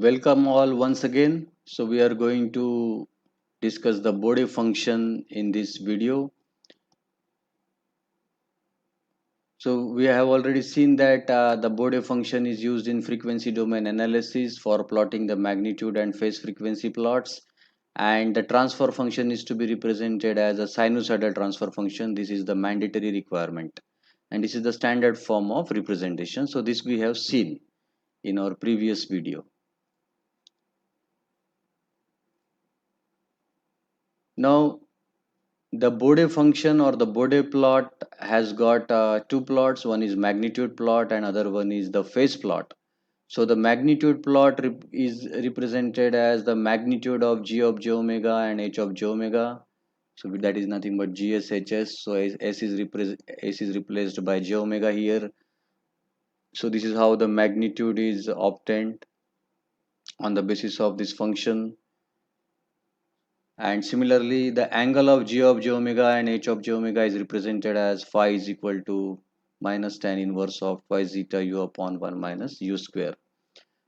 Welcome all once again. So we are going to discuss the Bode function in this video. So we have already seen that the Bode function is used in frequency domain analysis for plotting the magnitude and phase frequency plots. And the transfer function is to be represented as a sinusoidal transfer function. This is the mandatory requirement. And this is the standard form of representation. So this we have seen in our previous video. Now the Bode function or the Bode plot has got two plots. One is magnitude plot and other one is the phase plot. So the magnitude plot is represented as the magnitude of g of j omega and h of j omega. So that is nothing but GSHS. So S is replaced by j omega here. So this is how the magnitude is obtained on the basis of this function. And similarly, the angle of g of j omega and h of j omega is represented as phi is equal to minus tan inverse of pi zeta u upon 1 minus u square.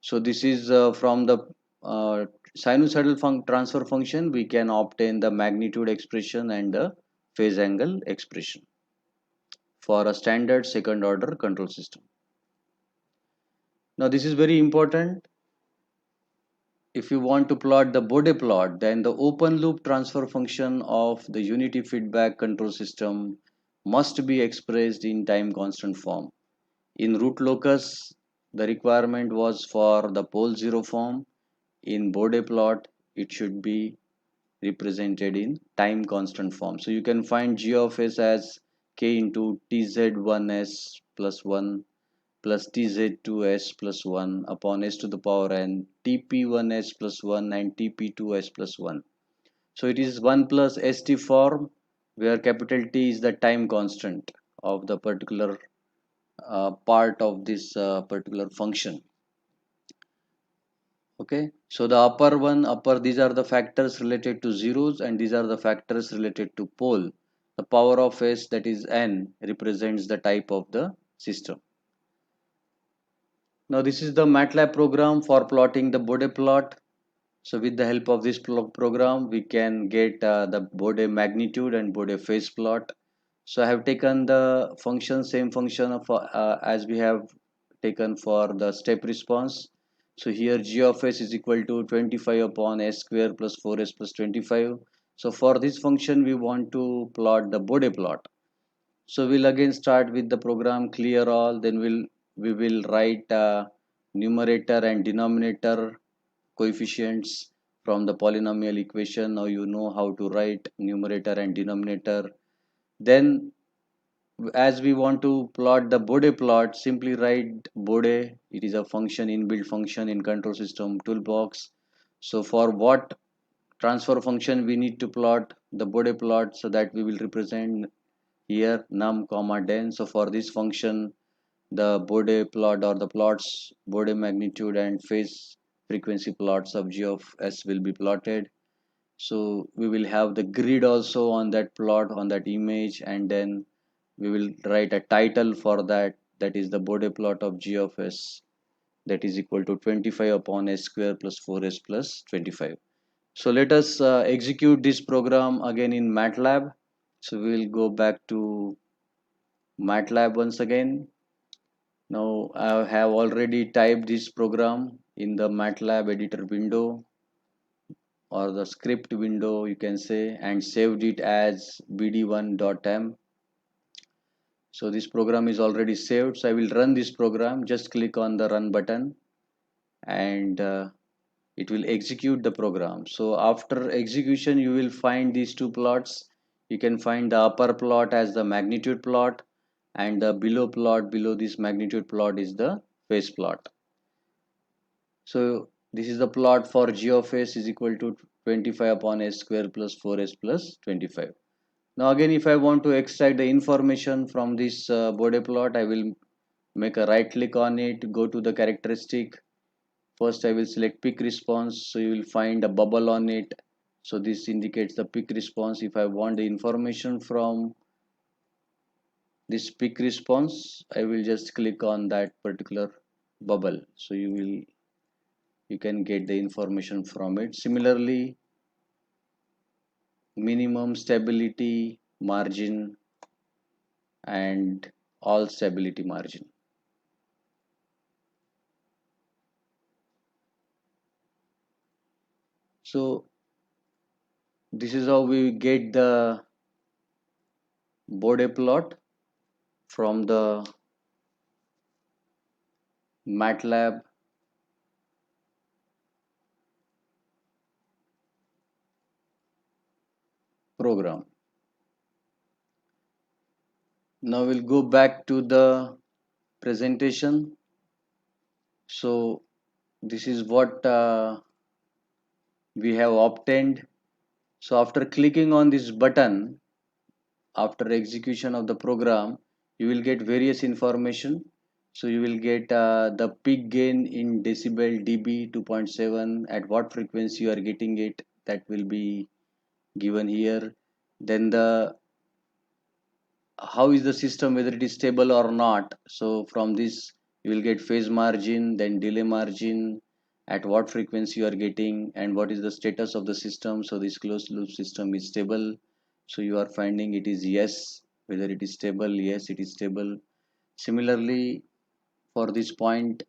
So this is from the sinusoidal transfer function, we can obtain the magnitude expression and the phase angle expression for a standard second order control system. Now this is very important. If you want to plot the Bode plot, then the open loop transfer function of the unity feedback control system must be expressed in time constant form. In root locus, the requirement was for the pole zero form. In Bode plot, it should be represented in time constant form. So you can find g of s as k into tz1s plus 1 plus tz2s plus 1 upon s to the power n tp1s plus 1 and tp2s plus 1. So it is 1 plus st form where capital T is the time constant of the particular part of this particular function. Okay, so the upper these are the factors related to zeros and these are the factors related to pole. The power of s, that is n, represents the type of the system. Now this is the MATLAB program for plotting the Bode plot. So with the help of this program, we can get the Bode magnitude and Bode phase plot. So I have taken the function, same function of as we have taken for the step response. So here g of s is equal to 25 upon s square plus 4s plus 25. So for this function, we want to plot the Bode plot. So we'll again start with the program clear all, then we will write numerator and denominator coefficients from the polynomial equation. Now you know how to write numerator and denominator. Then as we want to plot the Bode plot, simply write Bode. It is a function, inbuilt function in control system toolbox. So for what transfer function we need to plot the Bode plot, so that we will represent here num comma den. So for this function, the Bode plot or the plots Bode magnitude and phase frequency plots of g of s will be plotted. So we will have the grid also on that plot, on that image, and then we will write a title for that, that is the Bode plot of g of s, that is equal to 25 upon s square plus 4s plus 25. So let us execute this program again in MATLAB. So we will go back to MATLAB once again. Now I have already typed this program in the MATLAB editor window or the script window, you can say, and saved it as bd1.m. So this program is already saved. So I will run this program. Just click on the run button and it will execute the program. So after execution, you will find these two plots. You can find the upper plot as the magnitude plot and the below plot below this magnitude plot is the phase plot. So this is the plot for g of s is equal to 25 upon s square plus 4s plus 25. Now again, if I want to extract the information from this Bode plot, I will make a right click on it, go to the characteristic. First I will select peak response, so you will find a bubble on it. So this indicates the peak response. If I want the information from this peak response, I will just click on that particular bubble. So you will you can get the information from it. Similarly, minimum stability margin and all stability margin. So this is how we get the Bode plot from the MATLAB program. Now we'll go back to the presentation. So this is what we have obtained. So after clicking on this button, after execution of the program, you will get various information. So you will get the peak gain in decibel dB 2.7, at what frequency you are getting it, that will be given here. Then the how is the system, whether it is stable or not. So from this you will get phase margin, then delay margin, at what frequency you are getting, and what is the status of the system. So this closed loop system is stable, so you are finding it is yes. Whether it is stable, yes, it is stable. Similarly, for this point,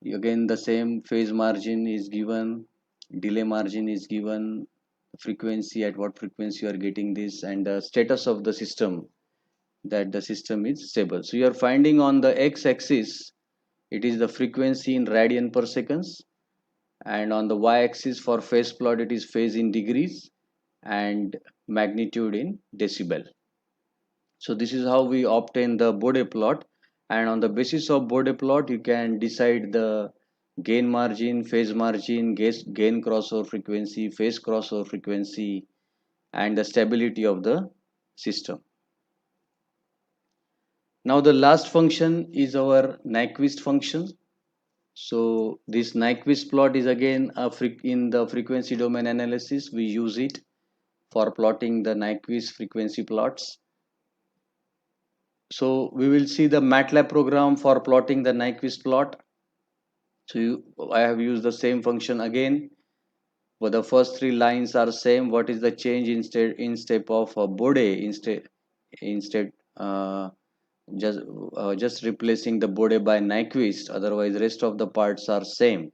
again the same, phase margin is given, delay margin is given, frequency, at what frequency you are getting this, and the status of the system, that the system is stable. So you are finding on the x-axis it is the frequency in radian per seconds, and on the y-axis for phase plot it is phase in degrees and magnitude in decibel. So this is how we obtain the Bode plot, and on the basis of Bode plot you can decide the gain margin, phase margin, gain crossover frequency, phase crossover frequency, and the stability of the system. Now the last function is our Nyquist function. So this Nyquist plot is again in the frequency domain analysis. We use it for plotting the Nyquist frequency plots. So we will see the MATLAB program for plotting the Nyquist plot. So I have used the same function again, but the first three lines are same. What is the change in step of Bode instead just replacing the Bode by Nyquist. Otherwise, rest of the parts are same.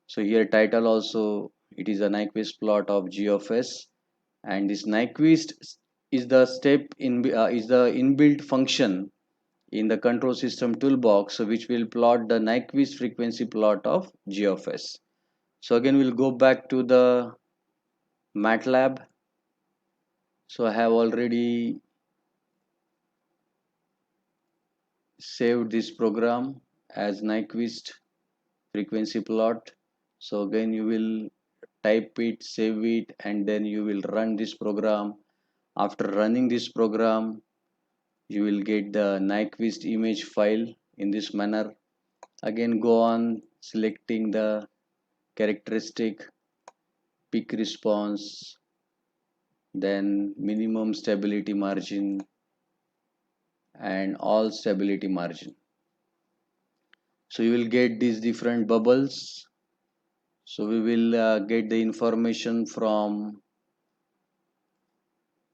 So here title also, it is a Nyquist plot of G of S, and this Nyquist is the is the inbuilt function in the control system toolbox, so which will plot the Nyquist frequency plot of G of S. So again we'll go back to the MATLAB. So I have already saved this program as Nyquist frequency plot. So again you will type it, save it, and then you will run this program. After running this program, you will get the Nyquist image file in this manner. Again go on selecting the characteristic, peak response, then minimum stability margin, and all stability margin. So you will get these different bubbles. So we will get the information from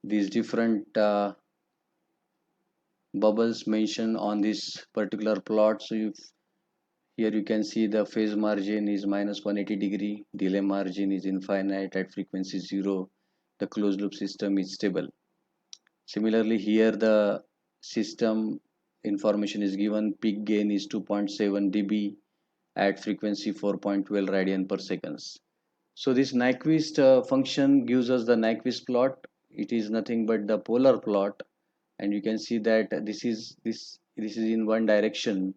these different bubbles mentioned on this particular plot. So here you can see the phase margin is minus 180 degree, delay margin is infinite at frequency 0, the closed loop system is stable. Similarly, here the system information is given, peak gain is 2.7 dB at frequency 4.12 radian per seconds. So this Nyquist function gives us the Nyquist plot. It is nothing but the polar plot, and you can see that this is in one direction,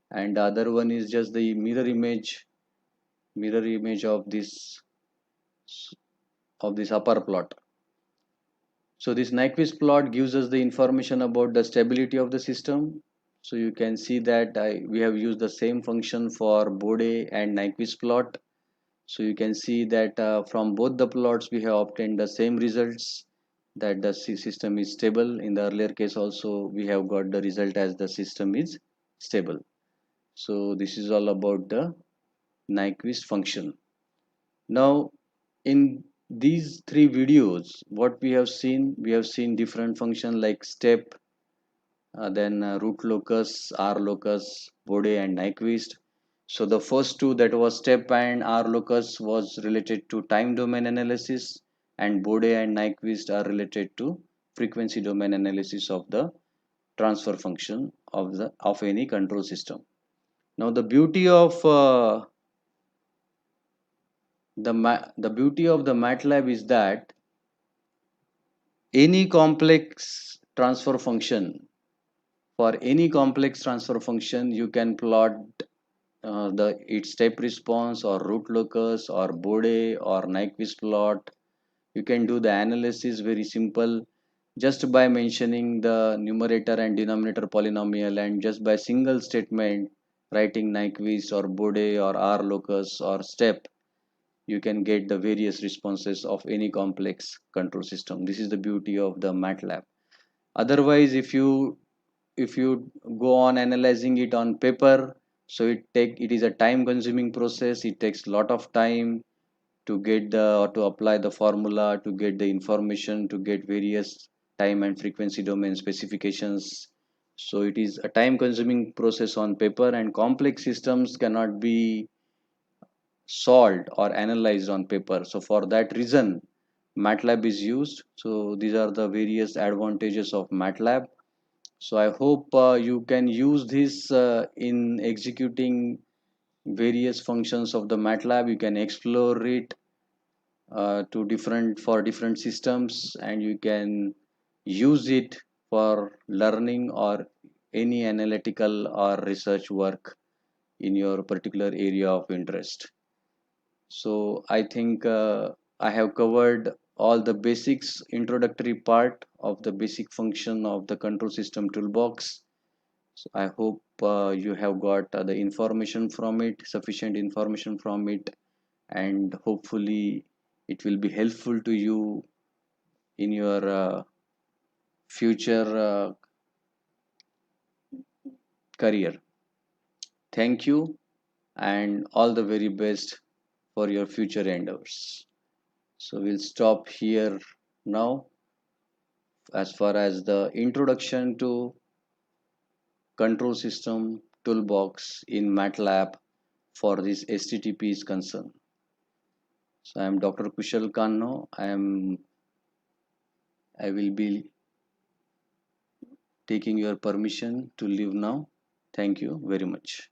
and the other one is just the mirror image of this upper plot. So this Nyquist plot gives us the information about the stability of the system. So you can see that we have used the same function for Bode and Nyquist plot. So you can see that from both the plots we have obtained the same results, that the system is stable. In the earlier case also we have got the result as the system is stable. So this is all about the Nyquist function. Now, in these three videos, what we have seen different function like step, then root locus, R locus, Bode and Nyquist. So the first two, that was step and R locus, was related to time domain analysis, and Bode and Nyquist are related to frequency domain analysis of the transfer function of any control system. Now the beauty of the MATLAB is that any complex transfer function for any complex transfer function you can plot the its step response or root locus or Bode or Nyquist plot. You can do the analysis very simple just by mentioning the numerator and denominator polynomial, and just by single statement writing Nyquist or Bode or R locus or step, you can get the various responses of any complex control system. This is the beauty of the MATLAB. Otherwise, if you go on analyzing it on paper, so it is a time consuming process. It takes a lot of time to get the or to apply the formula, to get the information, to get various time and frequency domain specifications. So it is a time consuming process on paper, and complex systems cannot be solved or analyzed on paper. So for that reason, MATLAB is used. So these are the various advantages of MATLAB. So I hope you can use this in executing various functions of the MATLAB. You can explore it to different for different systems, and you can use it for learning or any analytical or research work in your particular area of interest. So I think I have covered all the basics, introductory part of the basic function of the control system toolbox. So I hope you have got the information from it, sufficient information from it, and hopefully it will be helpful to you in your future career. Thank you, and all the very best for your future endeavors. So we'll stop here now as far as the introduction to control system toolbox in MATLAB for this STTP is concerned. So I am Dr. Kushal Kanno. I will be taking your permission to leave now. Thank you very much.